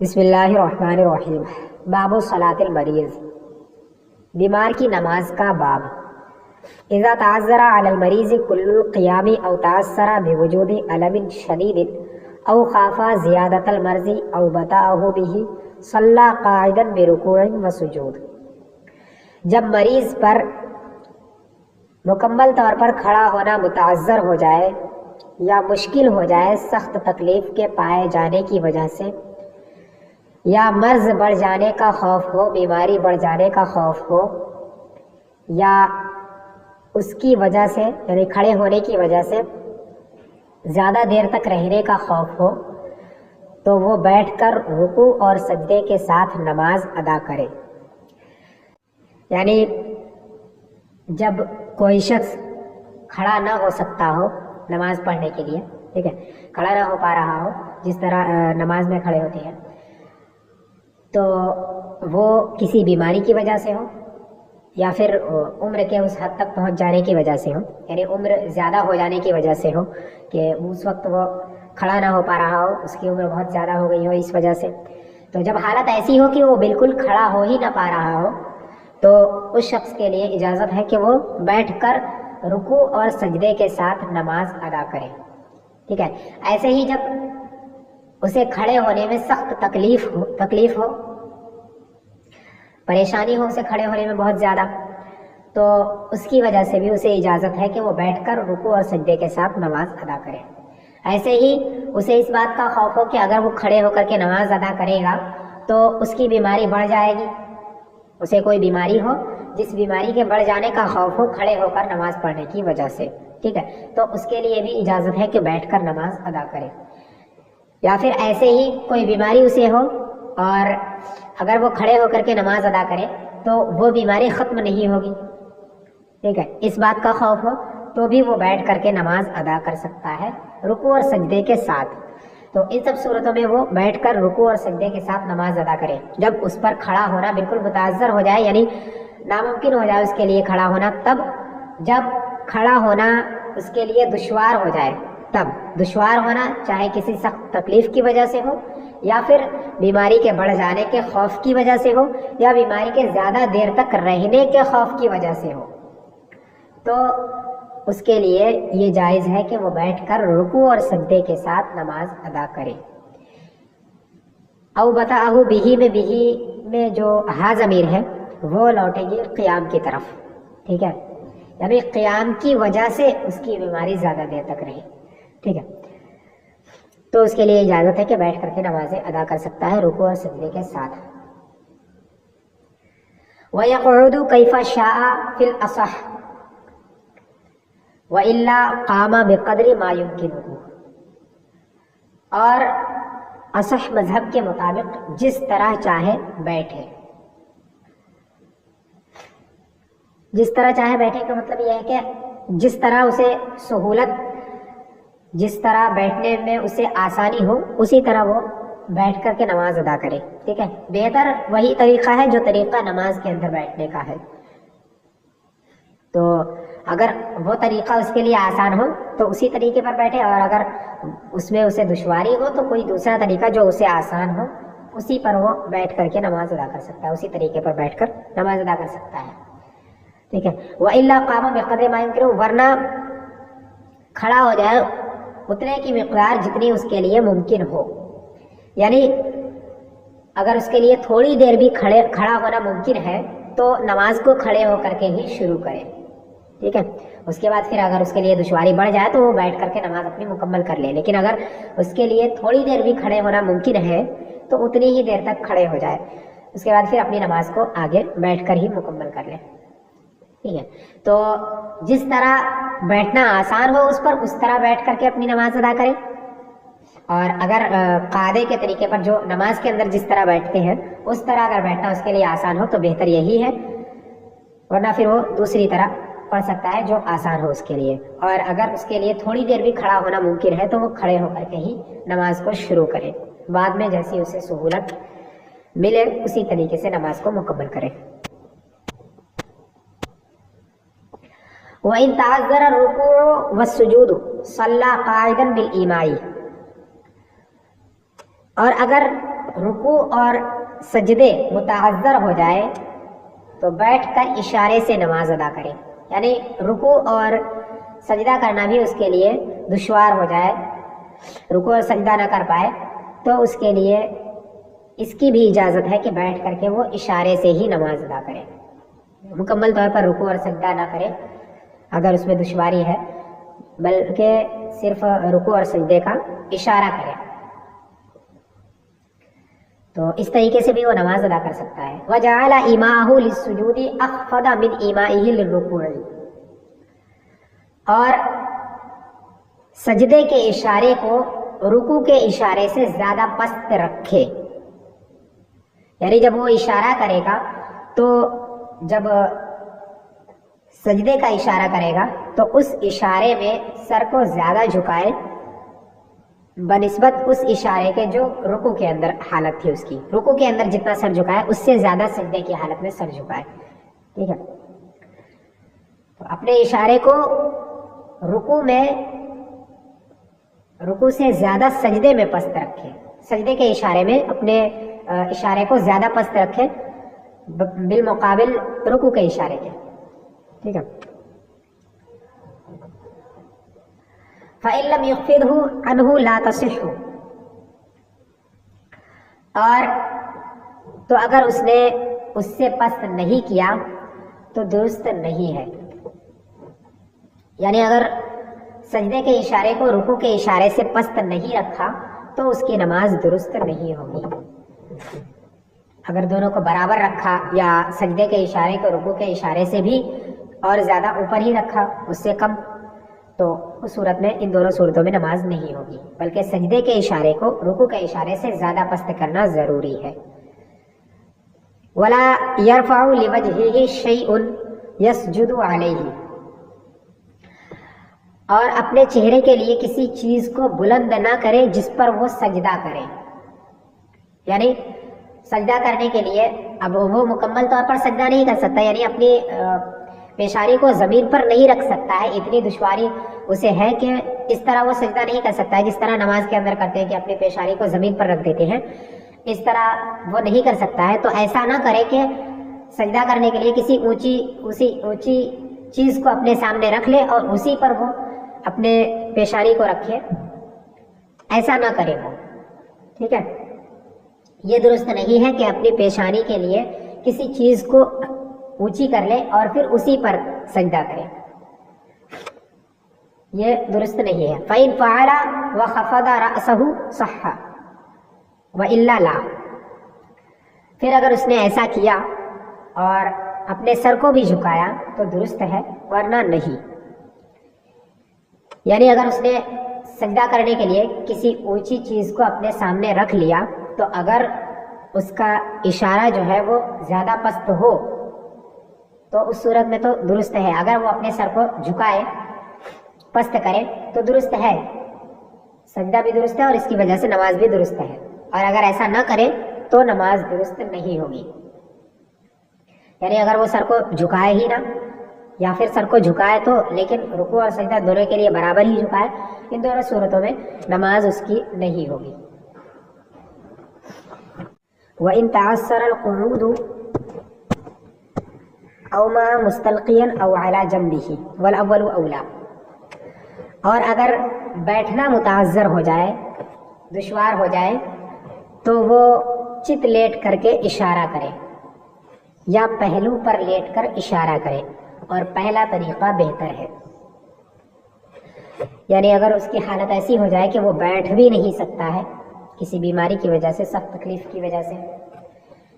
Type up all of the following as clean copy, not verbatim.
بسم اللہ الرحمن الرحیم۔ باب صلاۃ المریض، بیمار کی نماز کا باب۔ اذا تعذر علی المریض کل القیام او تعثر بوجود الم شدید او خاف زیادۃ المرض او بطأہ به صلی قاعدا برکوع وسجود۔ جب مریض پر مکمل طور پر کھڑا ہونا متعذر ہو جائے یا مشکل ہو جائے سخت تکلیف کے پائے جانے کی وجہ سے، یا مرض بڑھ جانے کا خوف ہو، بیماری بڑھ جانے کا خوف ہو، یا اس کی وجہ سے یعنی کھڑے ہونے کی وجہ سے زیادہ دیر تک رہنے کا خوف ہو، تو وہ بیٹھ کر رکوع اور سجدے کے ساتھ نماز ادا کرے۔ یعنی جب کوئی شخص کھڑا نہ ہو سکتا ہو نماز پڑھنے کے لیے، ٹھیک ہے، کھڑا نہ ہو پا رہا ہو جس طرح نماز میں کھڑے ہوتے ہیں، تو وہ کسی بیماری کی وجہ سے ہو یا پھر عمر کے اس حد تک پہنچ جانے کی وجہ سے ہو، یعنی عمر زیادہ ہو جانے کی وجہ سے ہو کہ اس وقت وہ کھڑا نہ ہو پا رہا ہو، اس کی عمر بہت زیادہ ہو گئی ہو اس وجہ سے، تو جب حالت ایسی ہو کہ وہ بالکل کھڑا ہو ہی نہ پا رہا ہو، تو اس شخص کے لیے اجازت ہے کہ وہ بیٹھ کر رکوع اور سجدے کے ساتھ نماز ادا کرے، ٹھیک ہے۔ ایسے ہی جب اسے کھڑے ہونے میں سخت تکلیف ہو، پریشانی ہو اسے کھڑے ہونے میں بہت زیادہ، تو اس کی وجہ سے بھی اسے اجازت ہے کہ وہ بیٹھ کر رکوع اور سجدے کے ساتھ نماز ادا کرے۔ ایسے ہی اسے اس بات کا خوف ہو کہ اگر وہ کھڑے ہو کر کے نماز ادا کرے گا تو اس کی بیماری بڑھ جائے گی، اسے کوئی بیماری ہو جس بیماری کے بڑھ جانے کا خوف ہو کھڑے ہو کر نماز پڑھنے کی وجہ سے، ٹھیک ہے، تو اس کے لیے بھی اجازت ہے کہ بیٹھ کر نماز ادا کرے۔ یا پھر ایسے ہی کوئی بیماری اسے ہو اور اگر وہ کھڑے ہو کر کے نماز ادا کرے تو وہ بیماری ختم نہیں ہوگی، ٹھیک ہے، اس بات کا خوف ہو تو بھی وہ بیٹھ کر کے نماز ادا کر سکتا ہے رکوع اور سجدے کے ساتھ۔ تو ان سب صورتوں میں وہ بیٹھ کر رکوع اور سجدے کے ساتھ نماز ادا کرے۔ جب اس پر کھڑا ہونا بالکل متعذر ہو جائے یعنی ناممکن ہو جائے اس کے لیے کھڑا ہونا، تب جب کھڑا ہونا اس کے لیے دشوار ہو جائے، تب دشوار ہونا چاہے کسی سخت تکلیف کی وجہ سے ہو یا پھر بیماری کے بڑھ جانے کے خوف کی وجہ سے ہو یا بیماری کے زیادہ دیر تک رہنے کے خوف کی وجہ سے ہو، تو اس کے لیے یہ جائز ہے کہ وہ بیٹھ کر رکوع اور سجدے کے ساتھ نماز ادا کرے۔ او بطأہ بہ میں جو ہا ضمیر ہے وہ لوٹے گی قیام کی طرف، ٹھیک ہے، یعنی قیام کی وجہ سے اس کی بیماری زیادہ دیر تک رہے، ٹھیک ہے، تو اس کے لیے اجازت ہے کہ بیٹھ کر کے نمازیں ادا کر سکتا ہے رکوع اور سجدے کے ساتھ۔ وَيَقْعُدُ كَيْفَ شَاءَ فِي الْأَصَحِّ وَإِلَّا قَامَ بِقَدْرِ مَا يُمْكِنُهُ، اور اصح مذہب کے مطابق جس طرح چاہے بیٹھے، جس طرح چاہے بیٹھے کا مطلب یہ ہے کہ جس طرح اسے سہولت، جس طرح بیٹھنے میں اسے آسانی ہو اسی طرح وہ بیٹھ کر کے نماز ادا کرے، ٹھیک ہے۔ بہتر وہی طریقہ ہے جو طریقہ نماز کے اندر بیٹھنے کا ہے، تو اگر وہ طریقہ اس کے لیے آسان ہو تو اسی طریقے پر بیٹھے، اور اگر اس میں اسے دشواری ہو تو کوئی دوسرا طریقہ جو اسے آسان ہو اسی پر وہ بیٹھ کر کے نماز ادا کر سکتا ہے، اسی طریقے پر بیٹھ کر نماز ادا کر سکتا ہے، ٹھیک ہے۔ وَإِلَّا قَامَ بِقَدْرِ مَا يُمْكِنُهُ، ورنہ کھڑا ہو جائے اتنے کی مقدار جتنی اس کے لیے ممکن ہو، یعنی اگر اس کے لیے تھوڑی دیر بھی کھڑا ہونا ممکن ہے تو نماز کو کھڑے ہو کر کے ہی شروع کرے، ٹھیک ہے۔ اس کے بعد پھر اگر اس کے لیے دشواری بڑھ جائے تو وہ بیٹھ کر کے نماز اپنی مکمل کر لے، لیکن اگر اس کے لیے تھوڑی دیر بھی کھڑے ہونا ممکن ہے تو اتنی ہی دیر تک کھڑے ہو جائے، اس کے بعد پھر اپنی نماز کو آگے بیٹھ کر ہی مکمل کر لے، ٹھیک ہے۔ تو جس طرح بیٹھنا آسان ہو اس پر اس طرح بیٹھ کر کے اپنی نماز ادا کرے، اور اگر قاعدے کے طریقے پر جو نماز کے اندر جس طرح بیٹھتے ہیں اس طرح اگر بیٹھنا اس کے لیے آسان ہو تو بہتر یہی ہے، ورنہ پھر وہ دوسری طرح پڑھ سکتا ہے جو آسان ہو اس کے لیے، اور اگر اس کے لیے تھوڑی دیر بھی کھڑا ہونا ممکن ہے تو وہ کھڑے ہو کر کے ہی نماز کو شروع کرے، بعد میں جیسی اسے سہولت ملے اسی طریقے سے نماز کو مکمل کرے۔ وَإِن تَعَذَّرَ الرُّكُوعُ وَالسُّجُودُ صَلَّى قَاعِدًا بِالْإِيمَاءِ، اور اگر رکوع اور سجدے متعذر ہو جائے تو بیٹھ کر اشارے سے نماز ادا کرے. یعنی رکوع اور سجدہ کرنا بھی اس کے لیے دشوار ہو جائے, رکوع اور سجدہ نہ کر پائے, تو اس کے لیے اس کی بھی اجازت ہے کہ بیٹھ کر کے وہ اشارے سے ہی نماز ادا کرے, مکمل طور پر رکوع اور سجدہ نہ کرے اگر اس میں دشواری ہے, بلکہ صرف رکوع اور سجدے کا اشارہ کرے. تو اس طریقے سے بھی وہ نماز ادا کر سکتا ہے. وَجَعَلَ إِيمَاءَهُ لِلسُّجُودِ أَخْفَضَ مِنْ إِيمَائِهِ لِلرُّكُوعِ, اور سجدے کے اشارے کو رکوع کے اشارے سے زیادہ پست رکھے. یعنی جب وہ اشارہ کرے گا تو جب سجدے کا اشارہ کرے گا تو اس اشارے میں سر کو زیادہ جھکائے بنسبت اس اشارے کے جو رکوع کے اندر حالت تھی اس کی. رکوع کے اندر جتنا سر جھکائے اس سے زیادہ سجدے کی حالت میں سر جھکائے. ٹھیک ہے, تو اپنے اشارے کو رکوع سے زیادہ سجدے میں پست رکھے, سجدے کے اشارے میں اپنے اشارے کو زیادہ پست رکھے بالمقابل رکوع کے اشارے کے. ٹھیک ہے. فَإِن لَّمْ يُخْفِضْهُ عَنْهُ لَا تَصِحُّ, اور تو اگر اس نے اس سے پست نہیں کیا تو درست نہیں ہے. یعنی اگر سجدے کے اشارے کو رکوع کے اشارے سے پست نہیں رکھا تو اس کی نماز درست نہیں ہوگی. اگر دونوں کو برابر رکھا یا سجدے کے اشارے کو رکوع کے اشارے سے بھی اور زیادہ اوپر ہی رکھا اس سے کم, تو اس صورت میں ان دونوں صورتوں میں نماز نہیں ہوگی, بلکہ سجدے کے اشارے کو رکوع کے اشارے سے زیادہ پست کرنا ضروری ہے. وَلَا يَرْفَعُ لِوَجْهِهِ شَيْءٌ يَسْجُدُ عَلَيْهِ, اور اپنے چہرے کے لیے کسی چیز کو بلند نہ کرے جس پر وہ سجدہ کرے. یعنی سجدہ کرنے کے لیے اب وہ مکمل طور پر سجدہ نہیں کر سکتا, یعنی اپنی پیشانی کو زمین پر نہیں رکھ سکتا ہے, اتنی دشواری اسے ہے کہ اس طرح وہ سجدہ نہیں کر سکتا ہے جس طرح نماز کے اندر کرتے ہیں کہ اپنی پیشانی کو زمین پر رکھ دیتے ہیں, اس طرح وہ نہیں کر سکتا ہے. تو ایسا نہ کرے کہ سجدہ کرنے کے لیے کسی اونچی چیز کو اپنے سامنے رکھ لے اور اسی پر وہ اپنے پیشانی کو رکھے, ایسا نہ کرے وہ. ٹھیک ہے, یہ درست نہیں ہے کہ اپنی پیشانی کے لیے کسی چیز کو اونچی کر لے اور پھر اسی پر سجدہ کرے, یہ درست نہیں ہے. فَإِن فَعَلَ وَخَفَضَ رَأْسَهُ صَحَّ وَإِلَّا لَا, پھر اگر اس نے ایسا کیا اور اپنے سر کو بھی جھکایا تو درست ہے, ورنہ نہیں. یعنی اگر اس نے سجدہ کرنے کے لیے کسی اونچی چیز کو اپنے سامنے رکھ لیا تو اگر اس کا اشارہ جو ہے وہ زیادہ پست ہو تو اس صورت میں تو درست ہے. اگر وہ اپنے سر کو جھکائے پست کرے تو درست ہے, سجدہ بھی درست ہے اور اس کی وجہ سے نماز بھی درست ہے. اور اگر ایسا نہ کرے تو نماز درست نہیں ہوگی. یعنی اگر وہ سر کو جھکائے ہی نہ یا پھر سر کو جھکائے تو لیکن رکوع اور سجدہ دونوں کے لیے برابر ہی جھکائے, ان دونوں صورتوں میں نماز اس کی نہیں ہوگی. وَإِن تَعَثَّرَ الْقُعُودُ أَوْ مَا مُسْتَلْقِيًا أَوْ عَلَى جَنبِهِ وَالْأَوَّلُ أَوْلَى, اور اگر بیٹھنا متعذر ہو جائے, دشوار ہو جائے, تو وہ چت لیٹ کر کے اشارہ کرے یا پہلو پر لیٹ کر اشارہ کرے, اور پہلا طریقہ بہتر ہے. یعنی اگر اس کی حالت ایسی ہو جائے کہ وہ بیٹھ بھی نہیں سکتا ہے کسی بیماری کی وجہ سے, سخت تکلیف کی وجہ سے,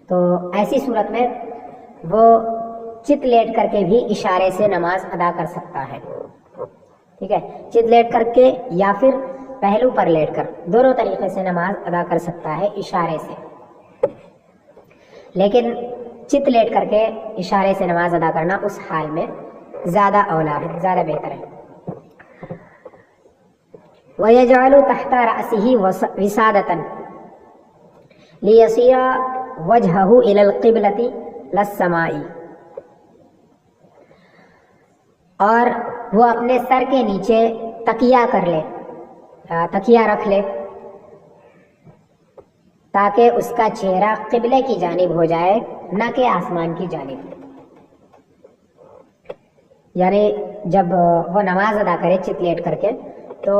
تو ایسی صورت میں وہ چت لیٹ کر کے بھی اشارے سے نماز ادا کر سکتا ہے. ٹھیک ہے, چت لیٹ کر کے یا پھر پہلو پر لیٹ کر, دونوں طریقے سے نماز ادا کر سکتا ہے اشارے سے. لیکن چت لیٹ کر کے اشارے سے نماز ادا کرنا اس حال میں زیادہ اولا ہے, زیادہ بہتر ہے. وَيَجْعَلُ تَحْتَ رَأْسِهِ وِسَادَةً لِيَصِيرَ وَجْهَهُ إِلَى الْقِبْلَةِ لَا السَّمَاءِ, اور وہ اپنے سر کے نیچے تکیہ کر لے, تکیہ رکھ لے تاکہ اس کا چہرہ قبلے کی جانب ہو جائے نہ کہ آسمان کی جانب. یعنی جب وہ نماز ادا کرے چت لیٹ کر کے تو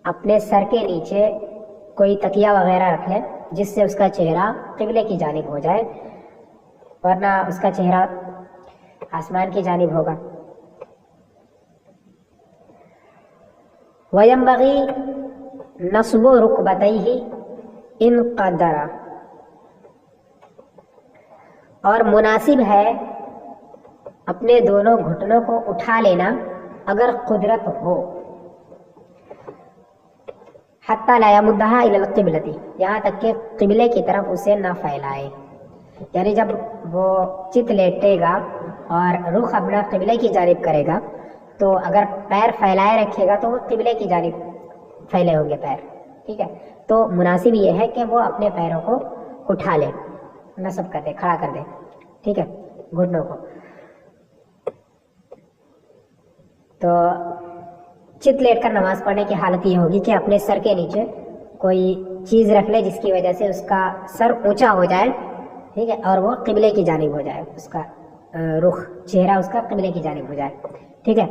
اپنے سر کے نیچے کوئی تکیہ وغیرہ رکھ لے جس سے اس کا چہرہ قبلے کی جانب ہو جائے، ورنہ اس کا چہرہ آسمان کی جانب ہوگا. وَيَنبَغِي نَصْبُ رُكْبَتَيْهِ إِنْ قَدَّرَ، اور مناسب ہے اپنے دونوں گھٹنوں کو اٹھا لینا اگر قدرت ہو. حتی لا یمدھا الی القبلۃ، یہاں تک کہ قبلے کی طرف اسے نہ پھیلائے. یعنی جب وہ چت لیٹے گا اور رخ اپنا قبلے کی جانب کرے گا تو اگر پیر پھیلائے رکھے گا تو وہ قبلے کی جانب پھیلے ہوں گے پیر. ٹھیک ہے، تو مناسب یہ ہے کہ وہ اپنے پیروں کو اٹھا لے، نصب کر دے، کھڑا کر دے. ٹھیک ہے، گھٹنوں کو. تو چت لیٹ کر نماز پڑھنے کی حالت یہ ہوگی کہ اپنے سر کے نیچے کوئی چیز رکھ لے جس کی وجہ سے اس کا سر اونچا ہو جائے. ٹھیک ہے، اور وہ قبلے کی جانب ہو جائے، اس کا رخ چہرہ اس کا قبلے کی جانب ہو جائے. ٹھیک ہے،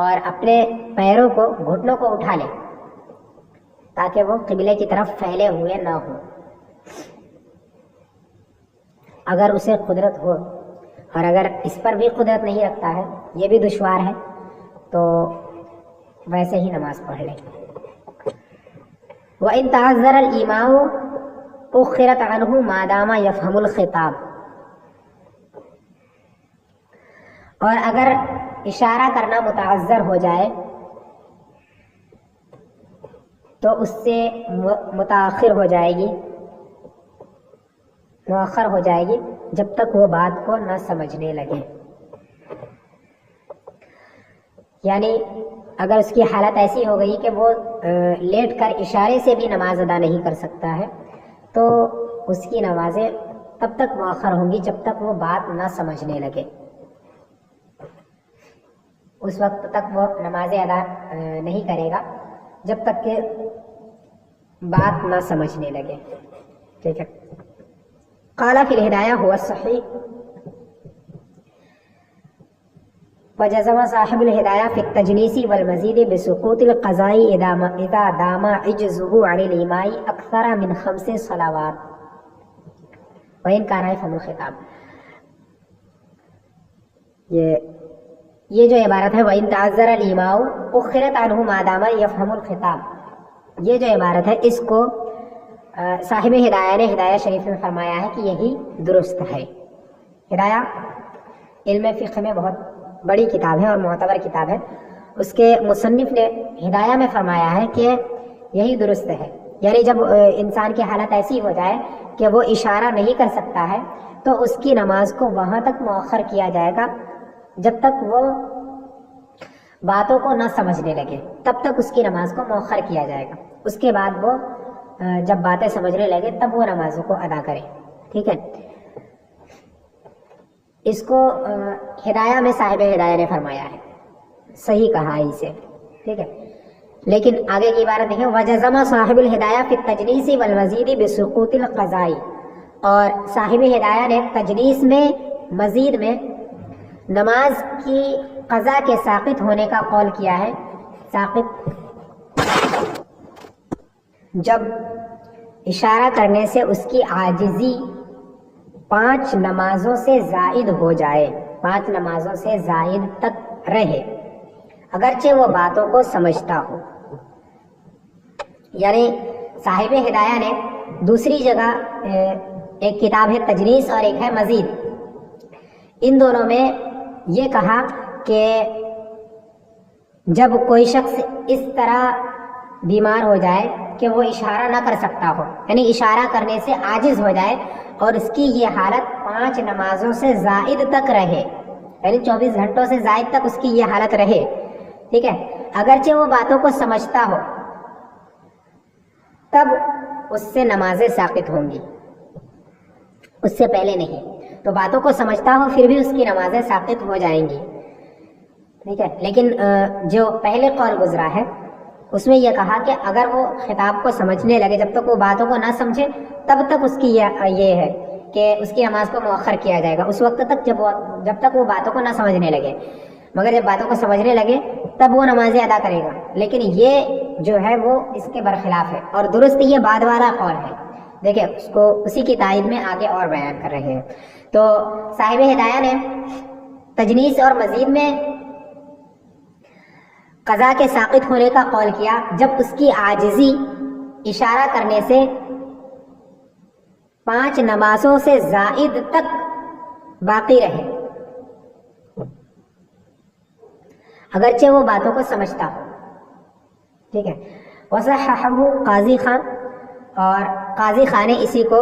اور اپنے پیروں کو گھٹنوں کو اٹھا لے تاکہ وہ قبلے کی طرف پھیلے ہوئے نہ ہوں. اگر اسے قدرت ہو، اور اگر اس پر بھی قدرت نہیں رکھتا ہے، یہ بھی دشوار ہے، تو ویسے ہی نماز پڑھ لے. وَإِن تَعَذَّرَ الْإِمَامُ أُخِّرَتْ عَنْهُ مَا دَامَ يَفْهَمُ الْخِطَابَ، اور اگر اشارہ کرنا متعذر ہو جائے تو اس سے متاخر ہو جائے گی، مؤخر ہو جائے گی جب تک وہ بات کو نہ سمجھنے لگے. یعنی اگر اس کی حالت ایسی ہو گئی کہ وہ لیٹ کر اشارے سے بھی نماز ادا نہیں کر سکتا ہے تو اس کی نمازیں تب تک مؤخر ہوں گی جب تک وہ بات نہ سمجھنے لگے. اس وقت تک وہ نمازیں ادا نہیں کرے گا جب تک کہ بات نہ سمجھنے لگے. ٹھیک ہے. قال فی الہدایہ هو الصحیح وجزم صاحب الہدایہ فی التجنیس والمزید بسقوط القضاء اذا دام عجزه عن الإماء اکثر من 5 صلوات وإن كان يفهم الخطاب. یہ جو عبارت ہے وَإِن تَعَذَّرَ الْإِمَاءُ أُخِّرَتْ عَنْهُ مَا دَامَ يَفْهَمُ الْخِطَابَ، یہ جو عبارت ہے اس کو صاحب ہدایہ نے ہدایہ شریف میں فرمایا ہے کہ یہی درست ہے. ہدایہ علم فقہ میں بہت بڑی کتاب ہے اور معتبر کتاب ہے. اس کے مصنف نے ہدایہ میں فرمایا ہے کہ یہی درست ہے. یعنی جب انسان کی حالت ایسی ہو جائے کہ وہ اشارہ نہیں کر سکتا ہے تو اس کی نماز کو وہاں تک مؤخر کیا جائے گا جب تک وہ باتوں کو نہ سمجھنے لگے، تب تک اس کی نماز کو مؤخر کیا جائے گا. اس کے بعد وہ جب باتیں سمجھنے لگے تب وہ نمازوں کو ادا کرے. ٹھیک ہے، اس کو ہدایہ میں صاحب ہدایہ نے فرمایا ہے، صحیح کہا ہے اسے. ٹھیک ہے، لیکن آگے کی عبارت دیکھیں وجزم صاحب الہدایہ فی التجنیس والمزید بسقوط القضاء، اور صاحب ہدایہ نے تجنیس میں مزید میں نماز کی قضا کے ساقط ہونے کا قول کیا ہے. ساقط جب اشارہ کرنے سے اس کی عاجزی 5 نمازوں سے زائد ہو جائے، 5 نمازوں سے زائد تک رہے اگرچہ وہ باتوں کو سمجھتا ہو. یعنی صاحب ہدایہ نے دوسری جگہ ایک کتاب ہے تجنیس اور ایک ہے مزید، ان دونوں میں یہ کہا کہ جب کوئی شخص اس طرح بیمار ہو جائے کہ وہ اشارہ نہ کر سکتا ہو، یعنی اشارہ کرنے سے عاجز ہو جائے اور اس کی یہ حالت 5 نمازوں سے زائد تک رہے، یعنی 24 گھنٹوں سے زائد تک اس کی یہ حالت رہے. ٹھیک ہے، اگرچہ وہ باتوں کو سمجھتا ہو تب اس سے نمازیں ساقط ہوں گی، اس سے پہلے نہیں. تو باتوں کو سمجھتا ہو پھر بھی اس کی نمازیں ساقط ہو جائیں گی. ٹھیک ہے، لیکن جو پہلے قول گزرا ہے اس میں یہ کہا کہ اگر وہ خطاب کو سمجھنے لگے، جب تک وہ باتوں کو نہ سمجھے تب تک اس کی یہ ہے کہ اس کی نماز کو مؤخر کیا جائے گا، اس وقت تک جب تک وہ باتوں کو نہ سمجھنے لگے، مگر جب باتوں کو سمجھنے لگے تب وہ نمازیں ادا کرے گا۔ لیکن یہ جو ہے وہ اس کے برخلاف ہے، اور درست یہ بعد والا قول ہے۔ دیکھیں اس کو اسی کی تائید میں آگے اور بیان کر رہے ہیں۔ تو صاحب ہدایہ نے تجنیس اور مزید میں قضا کے ساقط ہونے کا قول کیا جب اس کی عاجزی اشارہ کرنے سے 5 نمازوں سے زائد تک باقی رہے، اگرچہ وہ باتوں کو سمجھتا ہو۔ ٹھیک ہے، وصححہ قاضی خان، اور قاضی خان نے اسی کو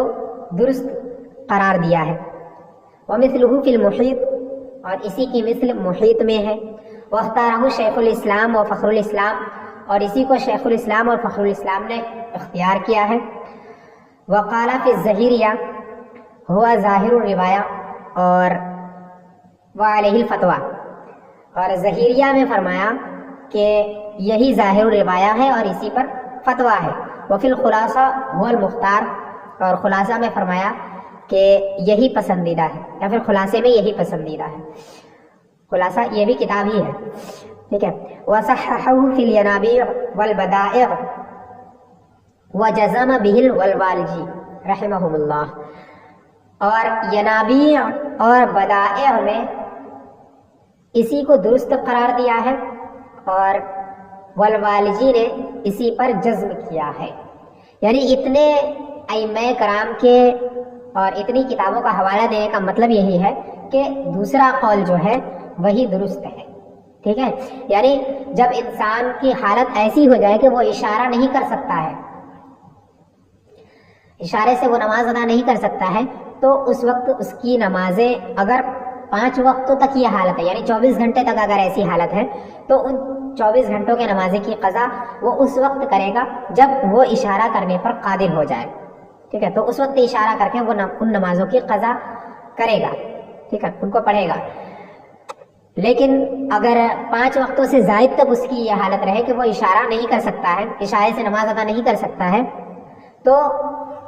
درست قرار دیا ہے۔ ومثلہ فی المحیط، اور اسی کی مثل محیط میں ہے۔ واختارہ شیخ الاسلام و فخر الاسلام، اور اسی کو شیخ الاسلام اور فخر الاسلام نے اختیار کیا ہے۔ وقال فی الظہیریہ ہوا ظاہر الروایہ، اور وعلیہ الفتویٰ، اور ظہیریہ میں فرمایا کہ یہی ظاہر الروایہ ہے اور اسی پر فتویٰ ہے۔ وفی الخلاصہ هو المختار، اور خلاصہ میں فرمایا کہ یہی پسندیدہ ہے، یا پھر خلاصے میں یہی پسندیدہ ہے۔ خلاصہ یہ بھی کتاب ہی ہے، ٹھیک ہے۔ وصححہ فی الینابیع والبدائع وجزم بہ الوالجی رحمہم اللہ، اور ینابیع اور بدائع میں اسی کو درست قرار دیا ہے، اور والوالجی نے اسی پر جزم کیا ہے۔ یعنی اتنے ائمہ کرام کے اور اتنی کتابوں کا حوالہ دینے کا مطلب یہی ہے کہ دوسرا قول جو ہے وہی درست ہے، ٹھیک ہے۔ یعنی جب انسان کی حالت ایسی ہو جائے کہ وہ اشارہ نہیں کر سکتا ہے، اشارے سے وہ نماز ادا نہیں کر سکتا ہے، تو اس وقت اس کی نمازیں اگر 5 وقتوں تک یہ حالت ہے، یعنی 24 گھنٹے تک اگر ایسی حالت ہے، تو ان 24 گھنٹوں کے نمازیں کی قضا وہ اس وقت کرے گا جب وہ اشارہ کرنے پر قادر ہو جائے، ٹھیک ہے۔ تو اس وقت اشارہ کر کے وہ ان نمازوں کی قضا کرے گا، ٹھیک ہے، ان کو پڑھے گا۔ لیکن اگر 5 وقتوں سے زائد تک اس کی یہ حالت رہے کہ وہ اشارہ نہیں کر سکتا ہے، اشارے سے نماز ادا نہیں کر سکتا ہے، تو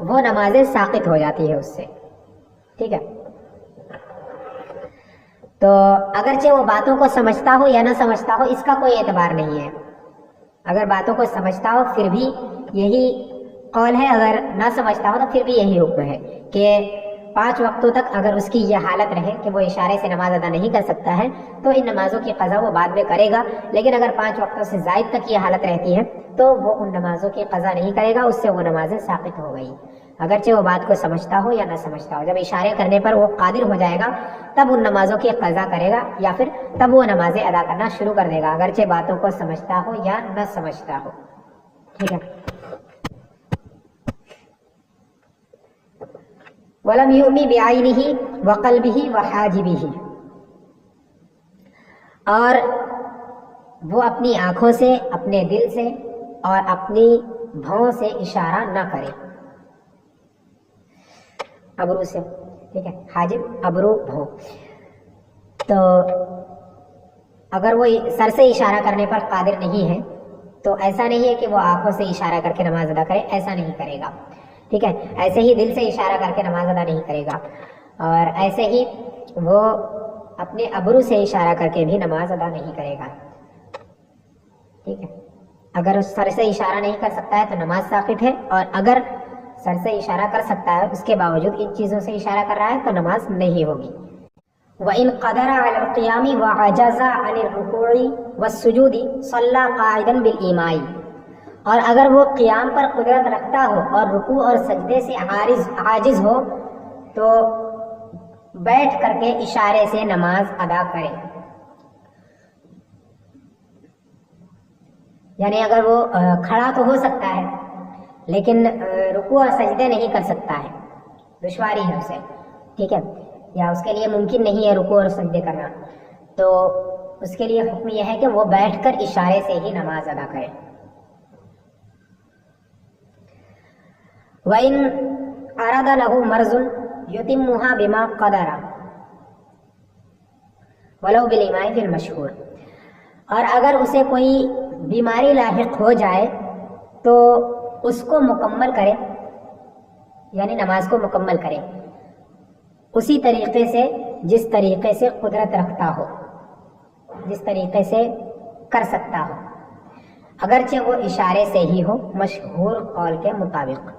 وہ نمازیں ساقط ہو جاتی ہے اس سے، ٹھیک ہے۔ تو اگرچہ وہ باتوں کو سمجھتا ہو یا نہ سمجھتا ہو، اس کا کوئی اعتبار نہیں ہے۔ اگر باتوں کو سمجھتا ہو پھر بھی یہی قول ہے، اگر نہ سمجھتا ہو تو پھر بھی یہی حکم ہے کہ 5 وقتوں تک اگر اس کی یہ حالت رہے کہ وہ اشارے سے نماز ادا نہیں کر سکتا ہے، تو ان نمازوں کی قضا وہ بعد میں کرے گا۔ لیکن اگر 5 وقتوں سے زائد تک یہ حالت رہتی ہے تو وہ ان نمازوں کی قضا نہیں کرے گا، اس سے وہ نمازیں ساقط ہو گئی، اگرچہ وہ بات کو سمجھتا ہو یا نہ سمجھتا ہو۔ جب اشارے کرنے پر وہ قادر ہو جائے گا تب ان نمازوں کی قضا کرے گا، یا پھر تب وہ نمازیں ادا کرنا شروع کر دے گا، اگرچہ باتوں کو سمجھتا ہو یا نہ سمجھتا ہو، ٹھیک ہے۔ وَلَمْ يُؤْمِ بِعَيْنِهِ وَقَلْبِهِ وَحَاجِبِهِ، اور وہ اپنی آنکھوں سے، اپنے دل سے اور اپنی بھوں سے اشارہ نہ کرے، ابرو سے، ٹھیک ہے، حاجب ابرو بھوں۔ تو اگر وہ سر سے اشارہ کرنے پر قادر نہیں ہے تو ایسا نہیں ہے کہ وہ آنکھوں سے اشارہ کر کے نماز ادا کرے، ایسا نہیں کرے گا، ٹھیک ہے۔ ایسے ہی دل سے اشارہ کر کے نماز ادا نہیں کرے گا، اور ایسے ہی وہ اپنے ابرو سے اشارہ کر کے بھی نماز ادا نہیں کرے گا، ٹھیک ہے۔ اگر اس سر سے اشارہ نہیں کر سکتا ہے تو نماز ساقط ہے، اور اگر سر سے اشارہ کر سکتا ہے اس کے باوجود ان چیزوں سے اشارہ کر رہا ہے تو نماز نہیں ہوگی۔ وَإِن قَدَرَ عَلَى الْقِيَامِ وَعَجَزَ عَنِ الرُّكُوعِ وَالسُّجُودِ صَلَّى قَاعِدًا بِالْإِيمَاءِ، اور اگر وہ قیام پر قدرت رکھتا ہو اور رکوع اور سجدے سے عاجز ہو تو بیٹھ کر کے اشارے سے نماز ادا کرے۔ یعنی اگر وہ کھڑا تو ہو سکتا ہے لیکن رکوع اور سجدے نہیں کر سکتا ہے، دشواری ہے اسے، ٹھیک ہے، یا اس کے لیے ممکن نہیں ہے رکوع اور سجدے کرنا، تو اس کے لیے حکم یہ ہے کہ وہ بیٹھ کر اشارے سے ہی نماز ادا کرے۔ وَإِنْ أَرَدَ لَهُ مَرْضٌ يُتِمُّهَا بِمَا قَدَرَ وَلَوْ بِالْإِمَاءِ فِي الْمَشْهُورِ، اور اگر اسے کوئی بیماری لاحق ہو جائے تو اس کو مکمل کرے، یعنی نماز کو مکمل کرے اسی طریقے سے جس طریقے سے قدرت رکھتا ہو، جس طریقے سے کر سکتا ہو، اگرچہ وہ اشارے سے ہی ہو مشہور قول کے مطابق۔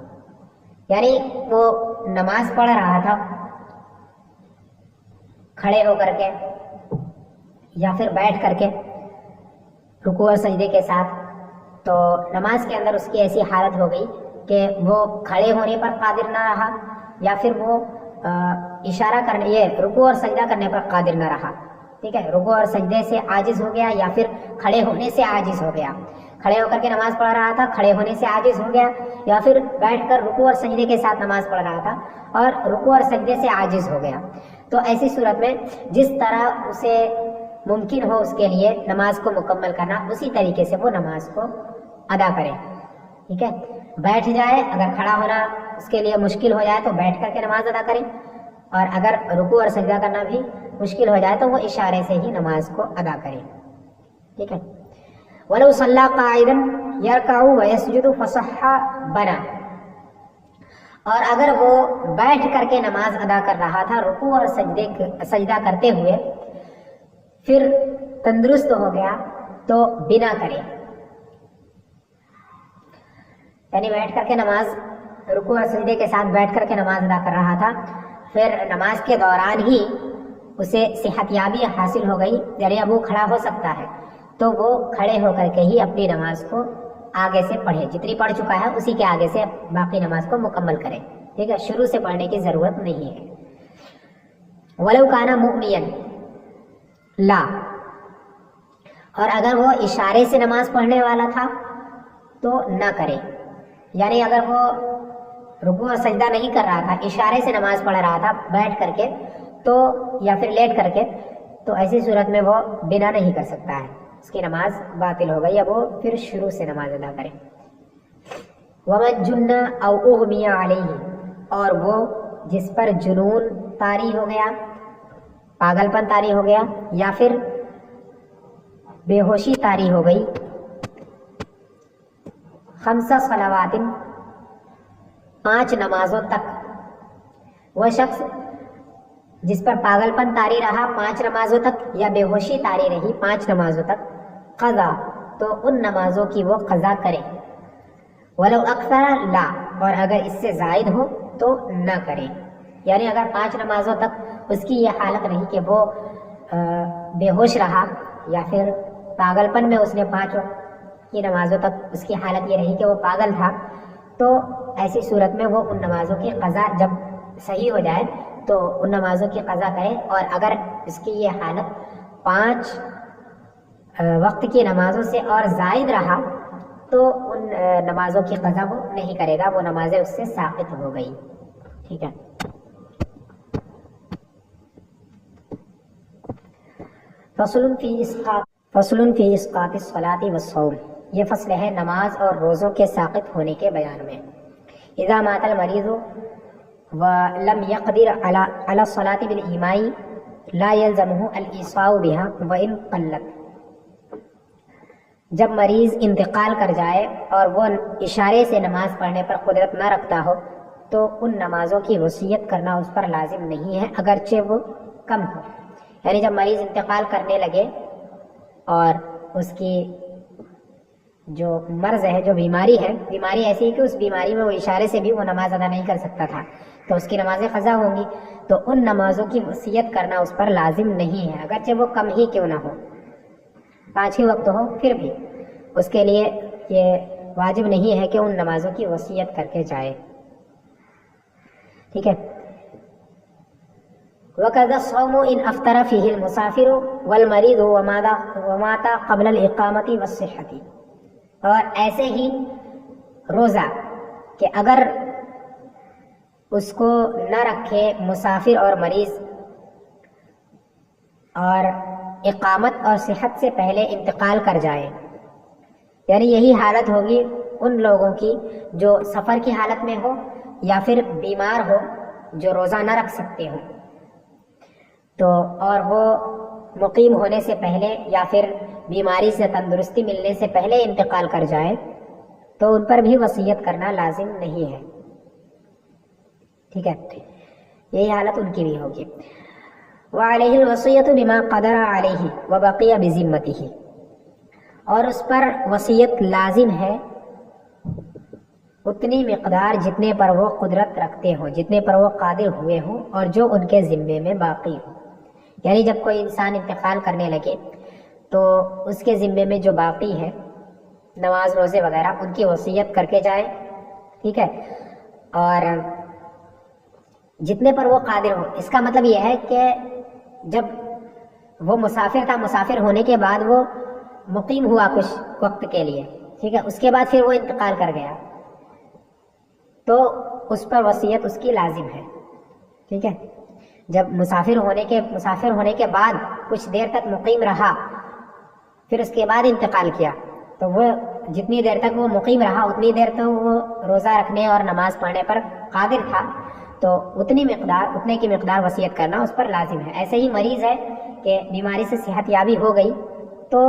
یعنی وہ نماز پڑھ رہا تھا کھڑے ہو کر کے یا پھر بیٹھ کر کے رکوع اور سجدے کے ساتھ، تو نماز کے اندر اس کی ایسی حالت ہو گئی کہ وہ کھڑے ہونے پر قادر نہ رہا، یا پھر وہ اشارہ کرنے، یہ رکوع اور سجدہ کرنے پر قادر نہ رہا، ٹھیک ہے، رکوع اور سجدے سے عاجز ہو گیا، یا پھر کھڑے ہونے سے عاجز ہو گیا، کھڑے ہو کر کے نماز پڑھ رہا تھا، کھڑے ہونے سے عاجز ہو گیا، یا پھر بیٹھ کر رکوع اور سجدے کے ساتھ نماز پڑھ رہا تھا اور رکوع اور سجدے سے عاجز ہو گیا، تو ایسی صورت میں جس طرح اسے ممکن ہو اس کے لیے نماز کو مکمل کرنا، اسی طریقے سے وہ نماز کو ادا کرے، ٹھیک ہے، بیٹھ جائے، اگر کھڑا ہونا اس کے لیے مشکل ہو جائے تو بیٹھ کر کے نماز ادا کرے، اور اگر رکوع اور سجدہ کرنا بھی مشکل ہو جائے تو وہ اشارے سے ہی نماز کو ادا کرے، ٹھیک ہے۔ وَلَوْ صَلَّى قَاعِدًا يَرْكَعُ وَيَسْجُدُ فَصَحَّ بَنَا، اور اگر وہ بیٹھ کر کے نماز ادا کر رہا تھا رکوع اور سجدہ کرتے ہوئے، پھر تندرست ہو گیا تو بنا کرے، یعنی بیٹھ کر کے نماز، رکوع اور سجدے کے ساتھ بیٹھ کر کے نماز ادا کر رہا تھا، پھر نماز کے دوران ہی اسے صحت یابی حاصل ہو گئی، یعنی اب وہ کھڑا ہو سکتا ہے، تو وہ کھڑے ہو کر کے ہی اپنی نماز کو آگے سے پڑھے، جتنی پڑھ چکا ہے اسی کے آگے سے باقی نماز کو مکمل کرے، ٹھیک ہے، شروع سے پڑھنے کی ضرورت نہیں ہے۔ وَلَوْ كَانَ مُؤْمِيًا لا، اور اگر وہ اشارے سے نماز پڑھنے والا تھا تو نہ کرے، یعنی اگر وہ رکوع اور سجدہ نہیں کر رہا تھا، اشارے سے نماز پڑھ رہا تھا بیٹھ کر کے تو، یا پھر لیٹ کر کے، تو ایسی صورت میں وہ بنا نہیں کر سکتا ہے، اس کی نماز باطل ہو گئی، اب وہ پھر شروع سے نماز ادا کرے۔ وَمَن جُنَّ أَوْ أُغْمِيَ عَلَيْهِ، اور وہ جس پر جنون طاری ہو گیا، پاگل پن طاری ہو گیا، یا پھر بے ہوشی طاری ہو گئی، 5 صلوات، 5 نمازوں تک، وہ شخص جس پر پاگل پن طاری رہا 5 نمازوں تک، یا بے ہوشی طاری رہی 5 نمازوں تک، قضا، تو ان نمازوں کی وہ قضا کرے، ولو اکثر لا، اور اگر اس سے زائد ہو تو نہ کرے، یعنی اگر 5 نمازوں تک اس کی یہ حالت رہی کہ وہ بے ہوش رہا، یا پھر پاگل پن میں اس نے 5 وقت کی نمازوں تک اس کی حالت یہ رہی کہ وہ پاگل تھا، تو ایسی صورت میں وہ ان نمازوں کی قضا جب صحیح ہو جائے تو ان نمازوں کی قضا کرے، اور اگر اس کی یہ حالت 5 وقت کی نمازوں سے اور زائد رہا تو ان نمازوں کی قضا وہ نہیں کرے گا، وہ نمازیں اس سے ساقط ہو گئی، ٹھیک ہے۔ فصل فی اسقاط الصلاۃ والصوم، یہ فصل ہے نماز اور روزوں کے ساقط ہونے کے بیان میں۔ اذا مات المریض ولم يقدر على الصلاۃ بالایماء لا يلزمه الایصاء بها وان قلت، جب مریض انتقال کر جائے اور وہ اشارے سے نماز پڑھنے پر قدرت نہ رکھتا ہو تو ان نمازوں کی وصیت کرنا اس پر لازم نہیں ہے، اگرچہ وہ کم ہو، یعنی جب مریض انتقال کرنے لگے اور اس کی جو مرض ہے، جو بیماری ہے، بیماری ایسی ہے کہ اس بیماری میں وہ اشارے سے بھی وہ نماز ادا نہیں کر سکتا تھا، تو اس کی نمازیں قضا ہوں گی، تو ان نمازوں کی وصیت کرنا اس پر لازم نہیں ہے، اگرچہ وہ کم ہی کیوں نہ ہو، 5 ہی وقت ہو، پھر بھی اس کے لیے یہ واجب نہیں ہے کہ ان نمازوں کی وصیت کر کے جائے، ٹھیک ہے۔ وَقَذَا الصَّوْمُ إِنْ أَفْطَرَ فِيهِ الْمُسَافِرُ وَالْمَرِيضُ وَمَاتَ قَبْلَ الْإِقَامَةِ وَالصِّحَّةِ، اور ایسے ہی روزہ کہ اگر اس کو نہ رکھے مسافر اور مریض اور اقامت اور صحت سے پہلے انتقال کر جائے، یعنی یہی حالت ہوگی ان لوگوں کی جو سفر کی حالت میں ہو یا پھر بیمار ہو جو روزہ نہ رکھ سکتے ہوں، تو اور وہ مقیم ہونے سے پہلے یا پھر بیماری سے تندرستی ملنے سے پہلے انتقال کر جائے تو ان پر بھی وصیت کرنا لازم نہیں ہے. ٹھیک ہے, یہی حالت ان کی بھی ہوگی. وعلیہ الوصیۃ بما قدر علیہ وبقی بذمتہ, اور اس پر وصیت لازم ہے اتنی مقدار جتنے پر وہ قدرت رکھتے ہوں, جتنے پر وہ قادر ہوئے ہوں اور جو ان کے ذمے میں باقی ہو. یعنی جب کوئی انسان انتقال کرنے لگے تو اس کے ذمے میں جو باقی ہے نماز روزے وغیرہ ان کی وصیت کر کے جائے. ٹھیک ہے, اور جتنے پر وہ قادر ہو. اس کا مطلب یہ ہے کہ جب وہ مسافر تھا, مسافر ہونے کے بعد وہ مقیم ہوا کچھ وقت کے لیے, ٹھیک ہے, اس کے بعد پھر وہ انتقال کر گیا تو اس پر وصیت اس کی لازم ہے. ٹھیک ہے, جب مسافر ہونے کے بعد کچھ دیر تک مقیم رہا, پھر اس کے بعد انتقال کیا, تو وہ جتنی دیر تک وہ مقیم رہا اتنی دیر تو وہ روزہ رکھنے اور نماز پڑھنے پر قادر تھا, تو اتنے کی مقدار وصیت کرنا اس پر لازم ہے. ایسے ہی مریض ہے کہ بیماری سے صحت یابی ہو گئی تو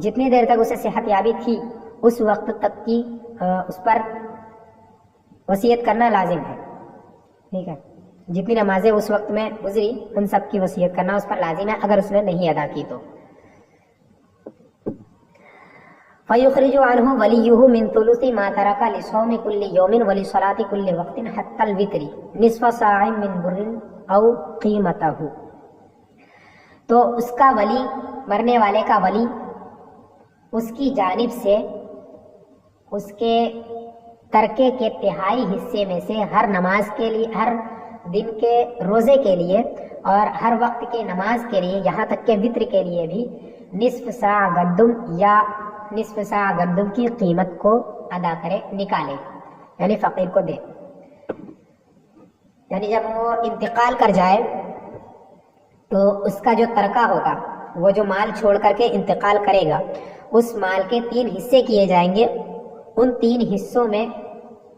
جتنی دیر تک اسے صحت یابی تھی اس وقت تک کی اس پر وصیت کرنا لازم ہے. ٹھیک ہے, جتنی نمازیں اس وقت میں گزری ان سب کی وصیت کرنا اس پر لازم ہے اگر اس نے نہیں ادا کی تو. فَيُخْرِجُ عَنْهُ وَلِيُّهُ مِنْ ثُلُثِ مَا تَرَكَ لِصَوْمِ كُلِّ يَوْمٍ وَلِصَلَاةِ كُلِّ وَقْتٍ حَتَّى الْوِتْرِ نِصْفَ صَاعٍ مِنْ بُرٍّ أَوْ قِيمَتَهُ. تو اس کا ولی, مرنے والے کا ولی, اس کی جانب سے اس کے ترکے کے تہائی حصے میں سے ہر نماز کے لیے, ہر دن کے روزے کے لیے اور ہر وقت کی نماز کے لیے, یہاں تک کہ وطر کے لیے بھی نصف سا گندم یا نصف سا گندم کی قیمت کو ادا کرے, نکالے, یعنی فقیر کو دے. یعنی جب وہ انتقال کر جائے تو اس کا جو ترکہ ہوگا, وہ جو مال چھوڑ کر کے انتقال کرے گا, اس مال کے 3 حصے کیے جائیں گے. ان 3 حصوں میں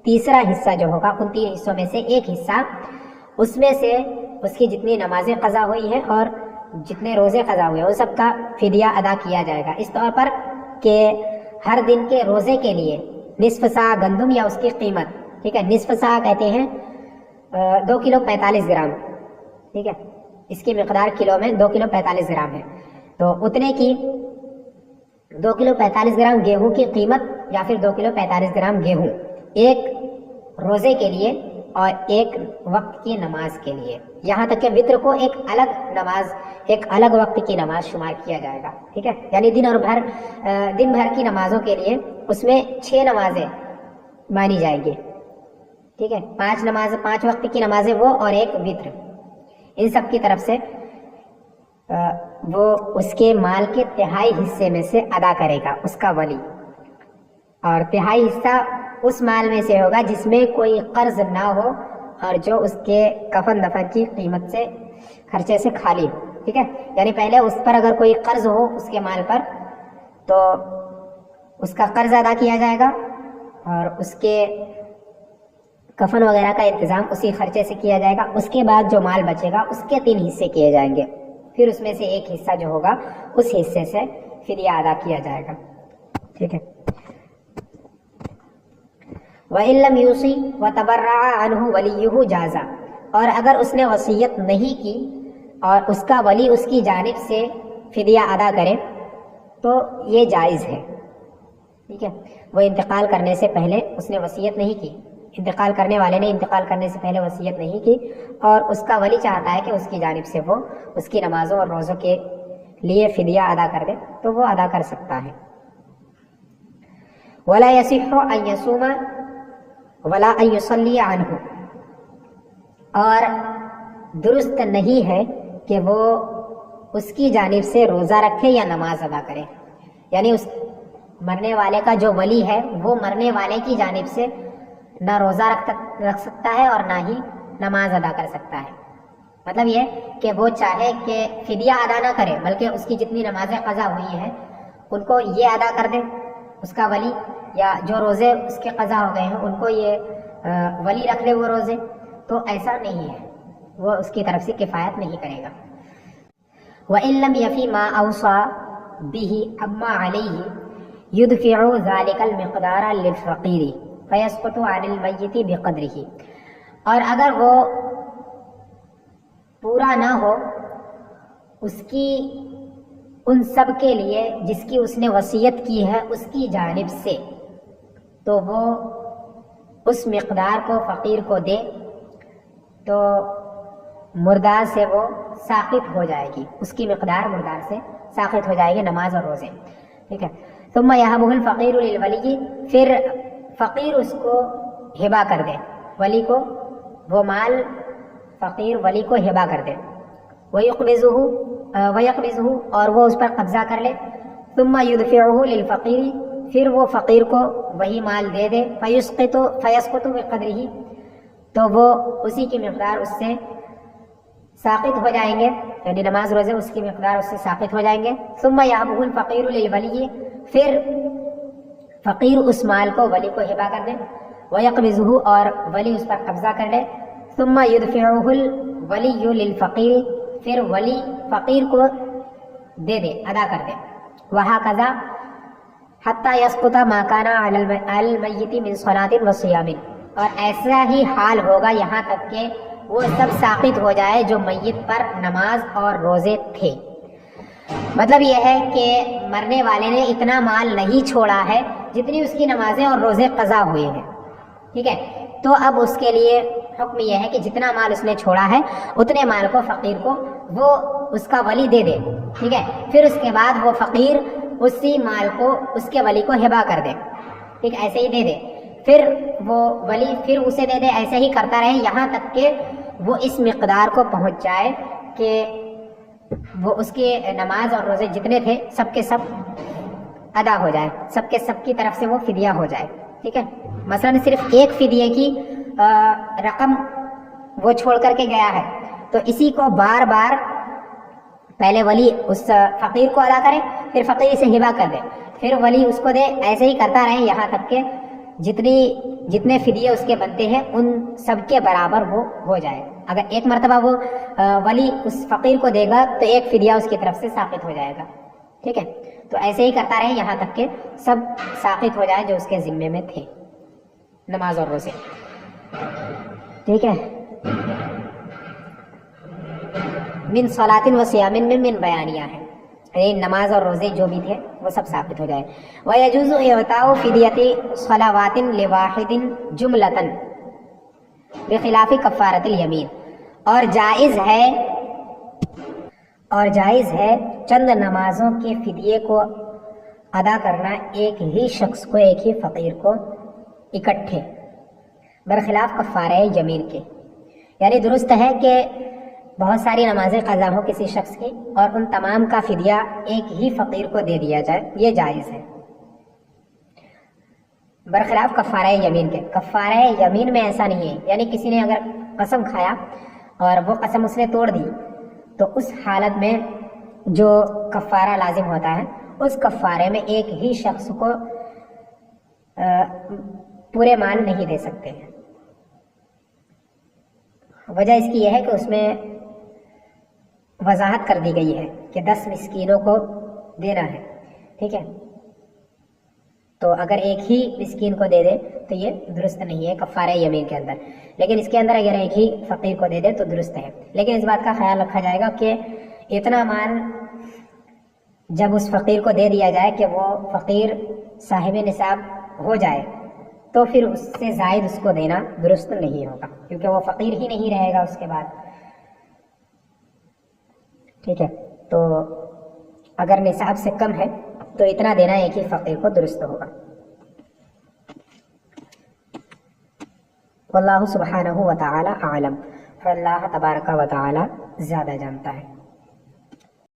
تیسرا حصہ جو ہوگا, ان 3 حصوں میں سے ایک حصہ اس میں سے اس کی جتنی نمازیں قضا ہوئی ہیں اور جتنے روزے قضا ہوئے ہیں ان سب کا فدیہ ادا کیا جائے گا, اس طور پر کہ ہر دن کے روزے کے لیے نصف سا گندم یا اس کی قیمت. ٹھیک ہے, نصف سا کہتے ہیں 2 کلو 45 گرام. ٹھیک ہے, اس کی مقدار کلو میں 2 کلو 45 گرام ہے, تو اتنے کی 2 کلو 45 گرام گیہوں کی قیمت یا پھر 2 کلو 45 گرام گیہوں ایک روزے کے لیے اور ایک وقت کی نماز کے لیے. یہاں تک کہ وطر کو ایک الگ نماز, ایک الگ وقت کی نماز شمار کیا جائے گا. ٹھیک ہے, یعنی دن بھر کی نمازوں کے لیے اس میں 6 نمازیں مانی جائیں گی. ٹھیک ہے, 5 وقت کی نمازیں وہ اور ایک وطر, ان سب کی طرف سے وہ اس کے مال کے تہائی حصے میں سے ادا کرے گا اس کا ولی. اور تہائی حصہ اس مال میں سے ہوگا جس میں کوئی قرض نہ ہو اور جو اس کے کفن دفن کی قیمت سے خرچے سے خالی ہو. ٹھیک ہے, یعنی پہلے اس پر اگر کوئی قرض ہو اس کے مال پر تو اس کا قرض ادا کیا جائے گا اور اس کے کفن وغیرہ کا انتظام اسی خرچے سے کیا جائے گا. اس کے بعد جو مال بچے گا اس کے 3 حصے کیے جائیں گے, پھر اس میں سے ایک حصہ جو ہوگا اس حصے سے فدیہ ادا کیا جائے گا. ٹھیک ہے, وَإِن لَّمْ يُوصِ وَتَبَرَّعَ عَنْهُ وَلِيُّهُ جَازَ. اور اگر اس نے وصیت نہیں کی اور اس کا ولی اس کی جانب سے فدیہ ادا کرے تو یہ جائز ہے. ٹھیک ہے, وہ انتقال کرنے سے پہلے اس نے وصیت نہیں کی, انتقال کرنے والے نے انتقال کرنے سے پہلے وصیت نہیں کی اور اس کا ولی چاہتا ہے کہ اس کی جانب سے وہ اس کی نمازوں اور روزوں کے لیے فدیہ ادا کر دے تو وہ ادا کر سکتا ہے. وَلَا يَصِحُّ أَن يَصُومَ وَلَا أَن يُصَلِّيَ عَنْهُ. اور درست نہیں ہے کہ وہ اس کی جانب سے روزہ رکھے یا نماز ادا کرے. یعنی اس مرنے والے کا جو ولی ہے وہ مرنے والے کی جانب سے نہ روزہ رکھ سکتا ہے اور نہ ہی نماز ادا کر سکتا ہے. مطلب یہ کہ وہ چاہے کہ فدیہ ادا نہ کرے بلکہ اس کی جتنی نمازیں قضا ہوئی ہیں ان کو یہ ادا کر دے اس کا ولی, یا جو روزے اس کے قضا ہو گئے ہیں ان کو یہ ولی رکھ لے وہ روزے, تو ایسا نہیں ہے, وہ اس کی طرف سے کفایت نہیں کرے گا. وَإِن لَّمْ يَفِي مَا أَوْصَى به عما عليه يدفع ذلك المقدار للفقير فيسقط عن الميت بقدره. اور اگر وہ پورا نہ ہو اس کی ان سب کے لیے جس کی اس نے وصیت کی ہے اس کی جانب سے، تو وہ اس مقدار کو فقیر کو دے تو مردار سے وہ ساقط ہو جائے گی، اس کی مقدار مردار سے ساقط ہو جائے گی نماز اور روزے. ٹھیک ہے. ثم يهبه الفقیر للولی، پھر فقیر اس کو ہبہ کر دے، ولی کو وہ مال فقیر ولی کو ہبہ کر دے. ويقبضه اور وہ اس پر قبضہ کر لے. ثم يدفعه للفقیر، پھر وہ فقیر کو وہی مال دے دے. فيسقط بقدره، تو وہ اسی کی مقدار اس سے ساقط ہو جائیں گے، یعنی نماز روزے اس کی مقدار اس سے ساقط ہو جائیں گے. ثم يهبه الفقیر للولی، پھر فقیر اس مال کو ولی کو ہبہ کر دے. ويقبضه اور ولی اس پر قبضہ کر لے. ثم يدفعه الولی للفقیر، پھر ولی فقیر کو دے دے، ادا کر دے. وہکذا حتی یسقط ما کان علی المیت من صلاۃ وصیام، اور ایسا ہی حال ہوگا یہاں تک کہ وہ سب ساقط ہو جائے جو میت پر نماز اور روزے تھے. مطلب یہ ہے کہ مرنے والے نے اتنا مال نہیں چھوڑا ہے جتنی اس کی نمازیں اور روزے قضا ہوئے ہیں. ٹھیک ہے. تو اب اس کے لیے حکم یہ ہے کہ جتنا مال اس نے چھوڑا ہے اتنے مال کو فقیر کو وہ اس کا ولی دے دے. ٹھیک ہے. پھر اس کے بعد وہ فقیر اسی مال کو اس کے ولی کو ہبہ کر دے. ٹھیک، ایسے ہی دے دے. پھر وہ ولی پھر اسے دے دے، ایسے ہی کرتا رہے یہاں تک کہ وہ اس مقدار کو پہنچ جائے کہ وہ اس کے نماز اور روزے جتنے تھے سب کے سب ادا ہو جائے، سب کے سب کی طرف سے وہ فدیہ ہو جائے. ٹھیک ہے. مثلا صرف ایک فدیے کی رقم وہ چھوڑ کر کے گیا ہے تو اسی کو بار بار پہلے ولی اس فقیر کو ادا کرے، پھر فقیر اسے ہبہ کر دے، پھر ولی اس کو دے، ایسے ہی کرتا رہے یہاں تک کہ جتنے فدیے اس کے بنتے ہیں ان سب کے برابر وہ ہو جائے. اگر ایک مرتبہ وہ ولی اس فقیر کو دے گا تو ایک فدیہ اس کی طرف سے ساقط ہو جائے گا. ٹھیک ہے. تو ایسے ہی کرتا رہے یہاں تک کہ سب ساقط ہو جائے جو اس کے ذمے میں تھے نماز اور روزے. ٹھیک ہے. من صلاۃ و صیام میں من بیانیہ ہے، یعنی نماز اور روزے جو بھی تھے وہ سب ثابت ہو جائے. وَيَجُوزُ إِعْطَاءُ فِدْيَةِ صَلَوَاتٍ لِوَاحِدٍ جُمْلَةً بِخِلَافِ کفارۃ الیمین، اور جائز ہے چند نمازوں کے فدیے کو ادا کرنا ایک ہی شخص کو، ایک ہی فقیر کو اکٹھے، برخلاف کفارہ یمین کے. یعنی درست ہے کہ بہت ساری نمازیں قضا ہو کسی شخص کی اور ان تمام کا فدیہ ایک ہی فقیر کو دے دیا جائے، یہ جائز ہے، برخلاف کفارہ یمین کے. کفارہ یمین میں ایسا نہیں ہے، یعنی کسی نے اگر قسم کھایا اور وہ قسم اس نے توڑ دی تو اس حالت میں جو کفارہ لازم ہوتا ہے اس کفارے میں ایک ہی شخص کو پورے مال نہیں دے سکتے ہیں. وجہ اس کی یہ ہے کہ اس میں وضاحت کر دی گئی ہے کہ 10 مسکینوں کو دینا ہے. ٹھیک ہے. تو اگر ایک ہی مسکین کو دے دے تو یہ درست نہیں ہے کفارہ یمین کے اندر، لیکن اس کے اندر اگر ایک ہی فقیر کو دے دے تو درست ہے. لیکن اس بات کا خیال رکھا جائے گا کہ اتنا مال جب اس فقیر کو دے دیا جائے کہ وہ فقیر صاحب نصاب ہو جائے تو پھر اس سے زائد اس کو دینا درست نہیں ہوگا، کیونکہ وہ فقیر ہی نہیں رہے گا اس کے بعد. ٹھیک ہے. تو اگر نصاب سے کم ہے تو اتنا دینا ایک ہی فقیر کو درست ہوگا. واللہ سبحانہ و تعالی اعلم، اور اللہ تبارک و تعالی زیادہ جانتا ہے.